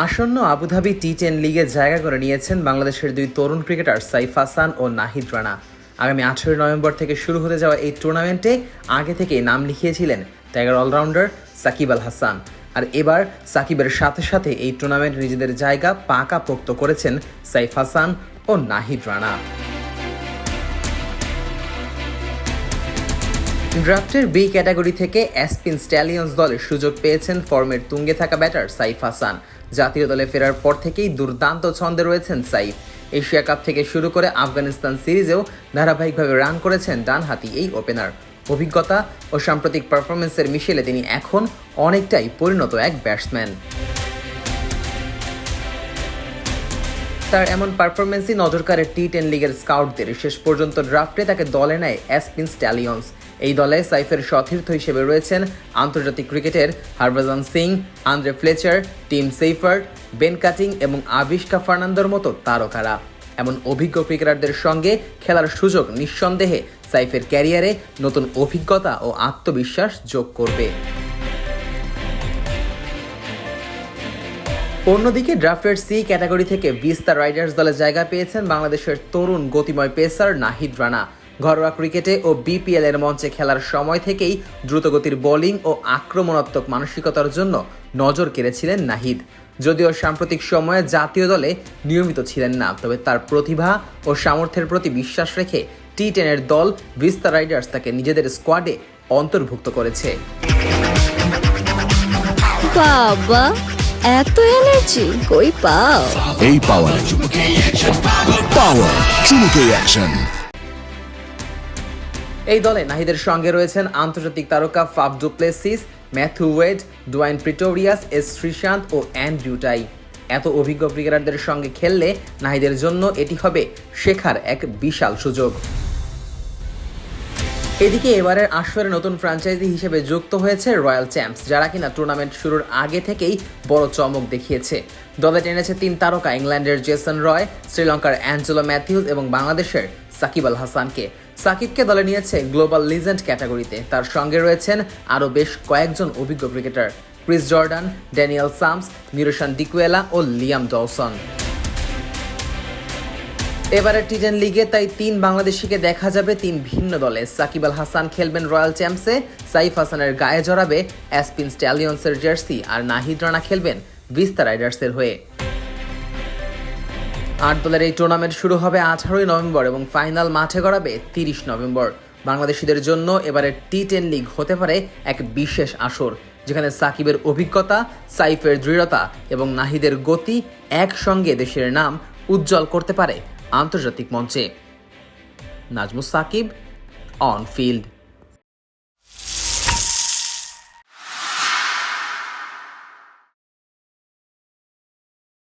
আসন্ন আবুধাবি টি10 লিগে জায়গা করে নিয়েছেন বাংলাদেশের দুই তরুণ ক্রিকেটার সাইফ হাসান ও নাহিদ রানা। আগামী 18 নভেম্বর থেকে শুরু হতে যাওয়া এই টুর্নামেন্টে আগে থেকেই নাম লিখিয়েছিলেন টাইগার অলরাউন্ডার সাকিব আল হাসান। আর এবার সাকিবের সাথে সাথে এই টুর্নামেন্টে নিজেদের জায়গা পাকাপোক্ত করেছেন সাইফ হাসান ও নাহিদ রানা। ড্রাফটের বি ক্যাটাগরি থেকে অ্যাসপিন স্ট্যালিয়ন্স দলে সুযোগ পেয়েছেন ফর্মের তুঙ্গে থাকা ব্যাটার সাইফ হাসান। জাতীয় দলে ফেরার পর থেকেই দুর্দান্ত ছন্দে রয়েছেন সাইফ। এশিয়া কাপ থেকে শুরু করে আফগানিস্তান সিরিজেও ধারাবাহিকভাবে রান করেছেন ডানহাতি এই ওপেনার। অভিজ্ঞতা ও সাম্প্রতিক পারফরমেন্সের মিশেলে তিনি এখন অনেকটাই পরিণত এক ব্যাটসম্যান। তার এমন পারফরমেন্সই নজর কাড়ে টি10 লিগের স্কাউটদের। শেষ পর্যন্ত ড্রাফটে তাকে দলে নেয় অ্যাসপিন স্ট্যালিয়ন্স। এই দলে সাইফের সতীর্থ হিসেবে রয়েছেন আন্তর্জাতিক ক্রিকেটের Harbhajan Singh, Andre Fletcher, Tim Seifert, Ben Cutting এবং আবিষ্কা ফার্নান্দোর মতো তারকারা। এমন অভিজ্ঞ ক্রিকেটারদের সঙ্গে খেলার সুযোগ নিঃসন্দেহে সাইফের ক্যারিয়ারে নতুন অভিজ্ঞতা ও আত্মবিশ্বাস যোগ করবে। অন্যদিকে ড্রাফটের সি ক্যাটাগরি থেকে ভিস্তা রাইডার্স দলে জায়গা পেয়েছেন বাংলাদেশের তরুণ গতিময় পেসার নাহিদ রানা। ঘরোয়া ক্রিকেটে ও বিপিএল এর মঞ্চে খেলার সময় থেকেই দ্রুতগতির বোলিং ও আক্রমণাত্মক মানসিকতার জন্য নজর কেড়েছিলেন নাহিদ। যদিও সাম্প্রতিক সময়ে জাতীয় দলে নিয়মিত ছিলেন না, তবে তার প্রতিভা ও সামর্থ্যের প্রতি বিশ্বাস রেখে টি10 দল ভিস্তা রাইডার্স তাকে নিজেদের স্কোয়াডে অন্তর্ভুক্ত করেছে। বাবা, এত এনার্জি কই পাও? এই পাওয়ার চুমুকে অ্যাকশন। এই দলে নাহিদের সঙ্গে রয়েছেন আন্তর্জাতিক তারকা Faf du Plessis, Matthew Wade, Dwayne Pretorius, S Sreesanth ও অ্যান্ড্রু টাই। এত অভিজ্ঞ ক্রিকেটারদের সঙ্গে খেললে নাহিদের জন্য এটি হবে শেখার এক বিশাল সুযোগ। এদিকে এবারের আসরের নতুন ফ্র্যাঞ্চাইজি হিসেবে যুক্ত হয়েছে রয়্যাল চ্যাম্পস, যারা কিনা টুর্নামেন্ট শুরুর আগে থেকেই বড় চমক দেখিয়েছে। দলে টেনেছে 3 তারকা, ইংল্যান্ডের জেসন রয়, শ্রীলঙ্কার অ্যাঞ্জেলো ম্যাথিউস এবং বাংলাদেশের সাকিব আল হাসানকে। সাকিবকে দলে নিয়েছে গ্লোবাল লিজেন্ড ক্যাটাগরিতে। তার সঙ্গে রয়েছেন আরও বেশ কয়েকজন অভিজ্ঞ cricketer, Chris Jordan, Daniel Sams, Niroshan Dickwella ও লিয়াম ডলসন। এবারে টি10 লিগে তাই 3 বাংলাদেশিকে দেখা যাবে 3 ভিন্ন দলে। সাকিব আল হাসান খেলবেন রয়্যাল চ্যাম্পসে, সাইফ হাসানের গায়ে জড়াবে অ্যাসপিন স্ট্যালিয়ন্সের জার্সি, আর নাহিদ রানা খেলবেন ভিস্তা রাইডার্সের হয়ে। 8 দলের এই টুর্নামেন্ট শুরু হবে 18 নভেম্বর এবং ফাইনাল মাঠে গড়াবে 30 নভেম্বর। বাংলাদেশিদের জন্য এবারে টি10 লিগ হতে পারে এক বিশেষ আসর, যেখানে সাকিবের অভিজ্ঞতা, সাইফের দৃঢ়তা এবং নাহিদের গতি একসঙ্গে দেশের নাম উজ্জ্বল করতে পারে আন্তর্জাতিক মঞ্চে। Nazmus Shakib, on field.